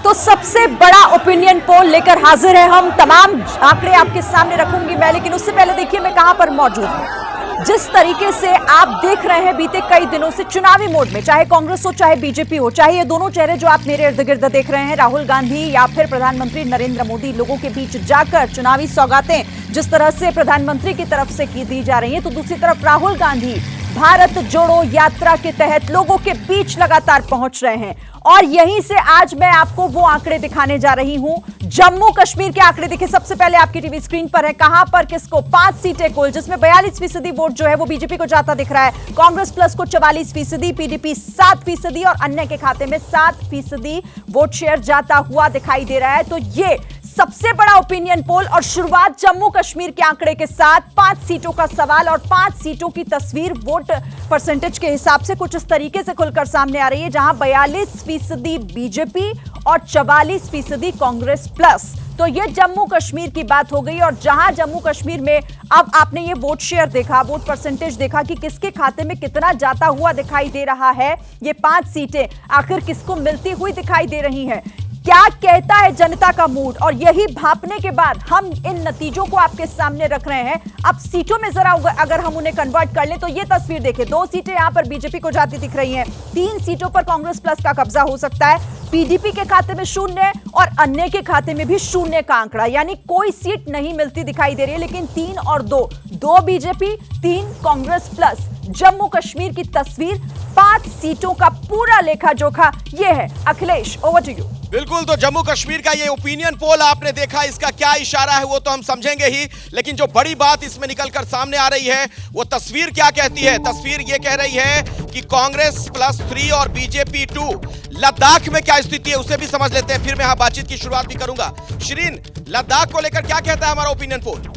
तो सबसे बड़ा ओपिनियन पोल लेकर हाजिर है हम। तमाम आंकड़े आपके सामने रखूंगी मैं, लेकिन उससे पहले देखिए मैं कहां पर मौजूद हूं। जिस तरीके से आप देख रहे हैं बीते कई दिनों से चुनावी मोड में, चाहे कांग्रेस हो चाहे बीजेपी हो, चाहे ये दोनों चेहरे जो आप मेरे इर्द गिर्द देख रहे हैं, राहुल गांधी या फिर प्रधानमंत्री नरेंद्र मोदी, लोगों के बीच जाकर चुनावी सौगातें जिस तरह से प्रधानमंत्री की तरफ से की दी जा रही है, तो दूसरी तरफ राहुल गांधी भारत जोड़ो यात्रा के तहत लोगों के बीच लगातार पहुंच रहे हैं। और यहीं से आज मैं आपको वो आंकड़े दिखाने जा रही हूं। जम्मू कश्मीर के आंकड़े देखिए, सबसे पहले आपकी टीवी स्क्रीन पर है। कहां पर किसको 5 सीटें कुल, जिसमें 42% वोट जो है वो बीजेपी को जाता दिख रहा है। कांग्रेस प्लस को 44%, पीडीपी 7% और अन्य के खाते में 7% वोट शेयर जाता हुआ दिखाई दे रहा है। तो ये सबसे बड़ा ओपिनियन पोल और शुरुआत जम्मू कश्मीर के आंकड़े के साथ 5 सीटों का सवाल और 5 सीटों की तस्वीर वोट परसेंटेज के हिसाब से कुछ इस तरीके से खुलकर सामने आ रही है, जहां 42% बीजेपी और 44% कांग्रेस प्लस। तो ये जम्मू कश्मीर की बात हो गई। और जहां जम्मू कश्मीर में अब आपने ये वोट शेयर देखा, वोट परसेंटेज देखा कि किसके खाते में कितना जाता हुआ दिखाई दे रहा है। ये 5 सीटें आखिर किसको मिलती हुई दिखाई दे रही हैं, क्या कहता है जनता का मूड, और यही भांपने के बाद हम इन नतीजों को आपके सामने रख रहे हैं। अब सीटों में जरा अगर हम उन्हें कन्वर्ट कर लें तो ये तस्वीर देखिए, 2 सीटें यहां पर बीजेपी को जाती दिख रही हैं, 3 सीटों पर कांग्रेस प्लस का कब्जा हो सकता है, पीडीपी के खाते में 0 और अन्य के खाते में भी 0 का आंकड़ा, यानी कोई सीट नहीं मिलती दिखाई दे रही है। लेकिन 3 और 2 बीजेपी, 3 कांग्रेस प्लस। जम्मू कश्मीर की तस्वीर, 5 सीटों का पूरा लेखा जोखा ये है। Akhilesh, over to you. बिल्कुल, तो जम्मू कश्मीर का ये ओपिनियन पोल आपने देखा, इसका क्या इशारा है वो तो हम समझेंगे ही, लेकिन जो बड़ी बात इसमें निकलकर सामने आ रही है वो तस्वीर क्या कहती है। तस्वीर ये कह रही है कि कांग्रेस प्लस 3 और बीजेपी 2। लद्दाख में क्या स्थिति है उसे भी समझ लेते हैं, फिर मैं यहाँ बातचीत की शुरुआत भी करूंगा। शिरीन, लद्दाख को लेकर क्या कहता है हमारा ओपिनियन पोल?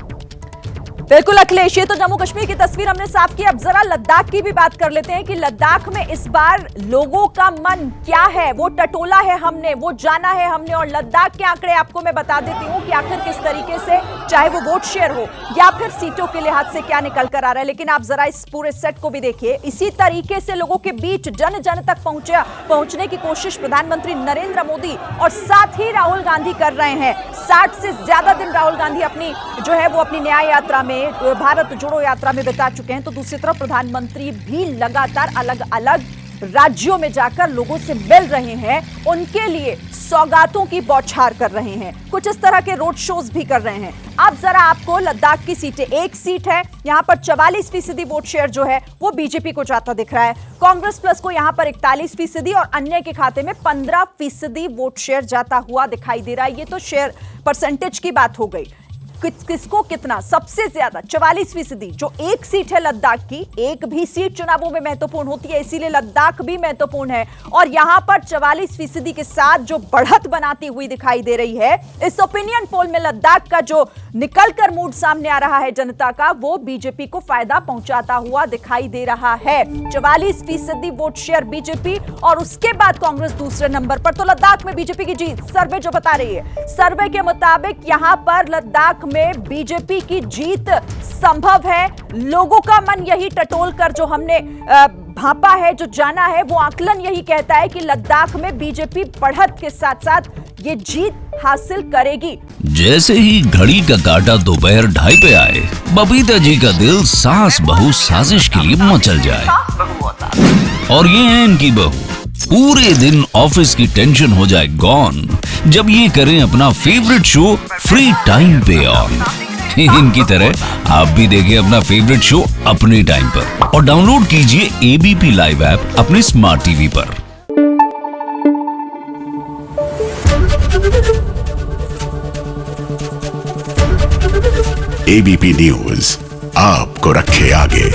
बिल्कुल अखिलेश, ये तो जम्मू कश्मीर की तस्वीर हमने साफ की। अब जरा लद्दाख की भी बात कर लेते हैं कि लद्दाख में इस बार लोगों का मन क्या है, वो टटोला है हमने, वो जाना है हमने। और लद्दाख के आंकड़े आपको मैं बता देती हूँ कि आखिर किस तरीके से, चाहे वो वोट शेयर हो या फिर सीटों के लिहाज से क्या निकल कर आ रहा है। लेकिन आप जरा इस पूरे सेट को भी देखिए। इसी तरीके से लोगों के बीच जन जन तक पहुंचने की कोशिश प्रधानमंत्री नरेंद्र मोदी और साथ ही राहुल गांधी कर रहे हैं। 60 से ज्यादा दिन राहुल गांधी अपनी जो है वो अपनी न्याय यात्रा में, भारत जोड़ो यात्रा में बिता चुके हैं। तो दूसरी तरफ प्रधानमंत्री भी लगातार अलग अलग राज्यों में जाकर लोगों से मिल रहे हैं, उनके लिए सौगातों की बौछार कर रहे हैं, कुछ इस तरह के रोड शोज भी कर रहे हैं। अब जरा आपको लद्दाख की सीटें, 1 सीट है यहां पर 44% वोट शेयर जो है वो बीजेपी को जाता दिख रहा है। कांग्रेस प्लस को यहां पर 41% और अन्य के खाते में 15% वोट शेयर जाता हुआ दिखाई दे रहा है। ये तो शेयर परसेंटेज की बात हो गई। किसको कितना, सबसे ज्यादा 44%, जो 1 सीट है लद्दाख की। एक भी सीट चुनावों में महत्वपूर्ण होती है, इसीलिए लद्दाख भी महत्वपूर्ण है। और यहां पर 44% के साथ जो बढ़त बनाती हुई दिखाई दे रही है, इस ओपिनियन पोल में लद्दाख का जो निकलकर मूड सामने आ रहा है जनता का, वो बीजेपी को फायदा पहुंचाता हुआ दिखाई दे रहा है। 44% वोट शेयर बीजेपी और उसके बाद कांग्रेस दूसरे नंबर पर। तो लद्दाख में बीजेपी की जीत, सर्वे जो बता रही है, सर्वे के मुताबिक यहां पर लद्दाख में बीजेपी की जीत संभव है। लोगों का मन यही टटोल कर जो हमने भांपा है, जो जाना है, वो आकलन यही कहता है कि लद्दाख में बीजेपी बढ़त के साथ साथ ये जीत हासिल करेगी। जैसे ही घड़ी का काटा दोपहर 2:30 पे आए, बबीता जी का दिल सास बहू साजिश के लिए मचल जाए। और ये है इनकी बहू, पूरे दिन ऑफिस की टेंशन हो जाए गॉन जब ये करें अपना फेवरेट शो फ्री टाइम पे ऑन। इनकी तरह आप भी देखिए अपना फेवरेट शो अपने टाइम पर और डाउनलोड कीजिए एबीपी लाइव ऐप अपने स्मार्ट टीवी पर। एबीपी न्यूज आपको रखे आगे।